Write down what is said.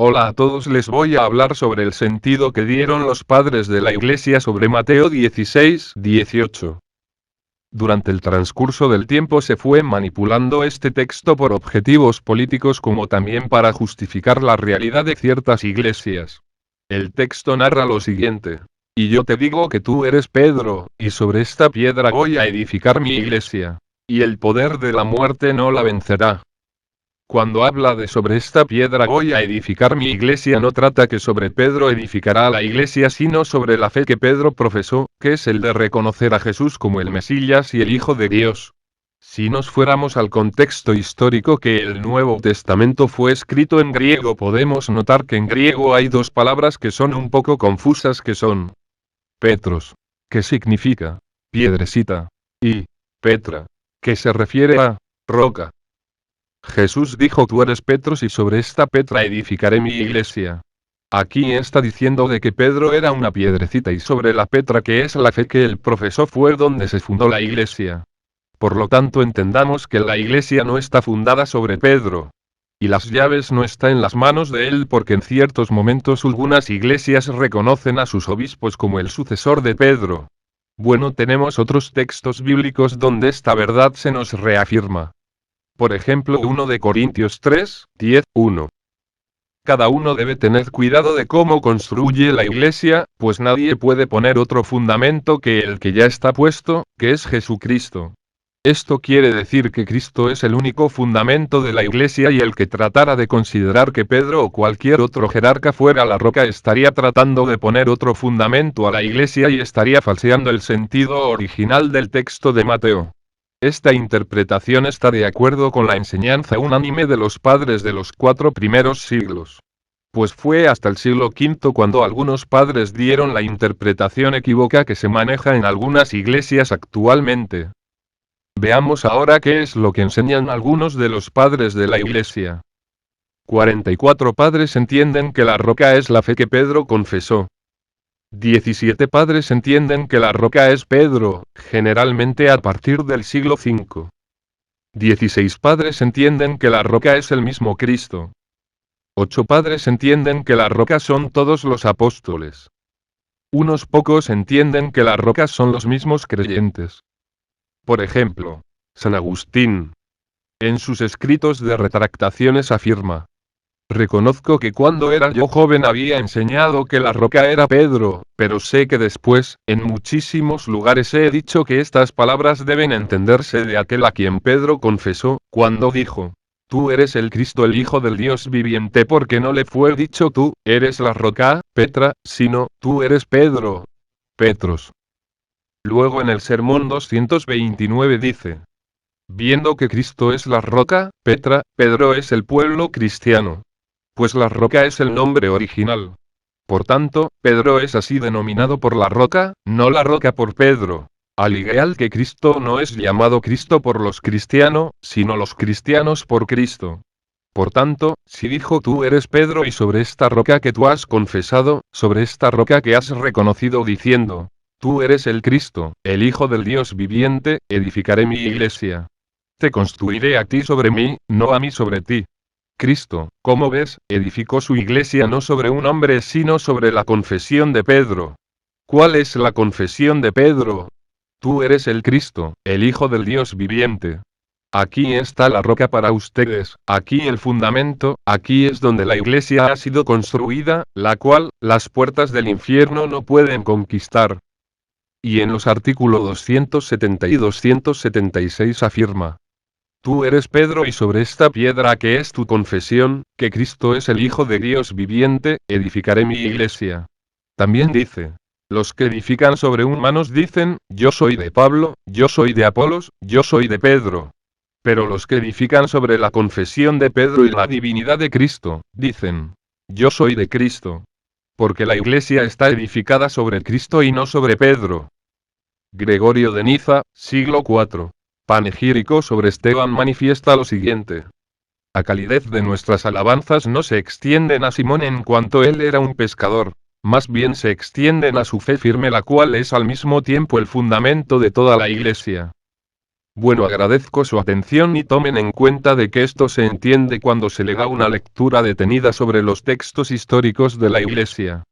Hola a todos, les voy a hablar sobre el sentido que dieron los padres de la Iglesia sobre Mateo 16:18. Durante el transcurso del tiempo se fue manipulando este texto por objetivos políticos como también para justificar la realidad de ciertas iglesias. El texto narra lo siguiente: y yo te digo que tú eres Pedro, y sobre esta piedra voy a edificar mi iglesia, y el poder de la muerte no la vencerá. Cuando habla de sobre esta piedra voy a edificar mi iglesia, no trata que sobre Pedro edificará la iglesia, sino sobre la fe que Pedro profesó, que es el de reconocer a Jesús como el Mesías y el Hijo de Dios. Si nos fuéramos al contexto histórico que el Nuevo Testamento fue escrito en griego, podemos notar que en griego hay dos palabras que son un poco confusas, que son Petros, que significa piedrecita, y Petra, que se refiere a roca. Jesús dijo: tú eres Petros y sobre esta Petra edificaré mi iglesia. Aquí está diciendo de que Pedro era una piedrecita y sobre la Petra, que es la fe que él profesó, fue donde se fundó la iglesia. Por lo tanto, entendamos que la iglesia no está fundada sobre Pedro. Y las llaves no están en las manos de él, porque en ciertos momentos algunas iglesias reconocen a sus obispos como el sucesor de Pedro. Bueno, tenemos otros textos bíblicos donde esta verdad se nos reafirma. Por ejemplo, 1 de Corintios 3:10-1. Cada uno debe tener cuidado de cómo construye la iglesia, pues nadie puede poner otro fundamento que el que ya está puesto, que es Jesucristo. Esto quiere decir que Cristo es el único fundamento de la iglesia, y el que tratara de considerar que Pedro o cualquier otro jerarca fuera la roca estaría tratando de poner otro fundamento a la iglesia y estaría falseando el sentido original del texto de Mateo. Esta interpretación está de acuerdo con la enseñanza unánime de los padres de los 4 primeros siglos. Pues fue hasta el siglo V cuando algunos padres dieron la interpretación equívoca que se maneja en algunas iglesias actualmente. Veamos ahora qué es lo que enseñan algunos de los padres de la iglesia. 44 padres entienden que la roca es la fe que Pedro confesó. 17 padres entienden que la roca es Pedro, generalmente a partir del siglo V. 16 padres entienden que la roca es el mismo Cristo. 8 padres entienden que la roca son todos los apóstoles. Unos pocos entienden que la roca son los mismos creyentes. Por ejemplo, San Agustín, en sus escritos de retractaciones, afirma: reconozco que cuando era yo joven había enseñado que la roca era Pedro, pero sé que después, en muchísimos lugares he dicho que estas palabras deben entenderse de aquel a quien Pedro confesó, cuando dijo: tú eres el Cristo, el Hijo del Dios viviente, porque no le fue dicho tú eres la roca, Petra, sino tú eres Pedro, Petros. Luego en el sermón 229 dice: viendo que Cristo es la roca, Petra, Pedro es el pueblo cristiano. Pues la roca es el nombre original. Por tanto, Pedro es así denominado por la roca, no la roca por Pedro. Al igual que Cristo no es llamado Cristo por los cristianos, sino los cristianos por Cristo. Por tanto, si dijo tú eres Pedro y sobre esta roca que tú has confesado, sobre esta roca que has reconocido diciendo, tú eres el Cristo, el Hijo del Dios viviente, edificaré mi iglesia. Te construiré a ti sobre mí, no a mí sobre ti. Cristo, como ves, edificó su iglesia no sobre un hombre sino sobre la confesión de Pedro. ¿Cuál es la confesión de Pedro? Tú eres el Cristo, el Hijo del Dios viviente. Aquí está la roca para ustedes, aquí el fundamento, aquí es donde la iglesia ha sido construida, la cual, las puertas del infierno no pueden conquistar. Y en los artículos 270 y 276 afirma: tú eres Pedro y sobre esta piedra que es tu confesión, que Cristo es el Hijo de Dios viviente, edificaré mi iglesia. También dice: los que edifican sobre humanos dicen, yo soy de Pablo, yo soy de Apolos, yo soy de Pedro. Pero los que edifican sobre la confesión de Pedro y la divinidad de Cristo, dicen, yo soy de Cristo. Porque la iglesia está edificada sobre Cristo y no sobre Pedro. Gregorio de Niza, siglo IV. Panegírico sobre Esteban manifiesta lo siguiente: la calidez de nuestras alabanzas no se extienden a Simón en cuanto él era un pescador, más bien se extienden a su fe firme, la cual es al mismo tiempo el fundamento de toda la iglesia. Bueno, agradezco su atención y tomen en cuenta de que esto se entiende cuando se le da una lectura detenida sobre los textos históricos de la Iglesia.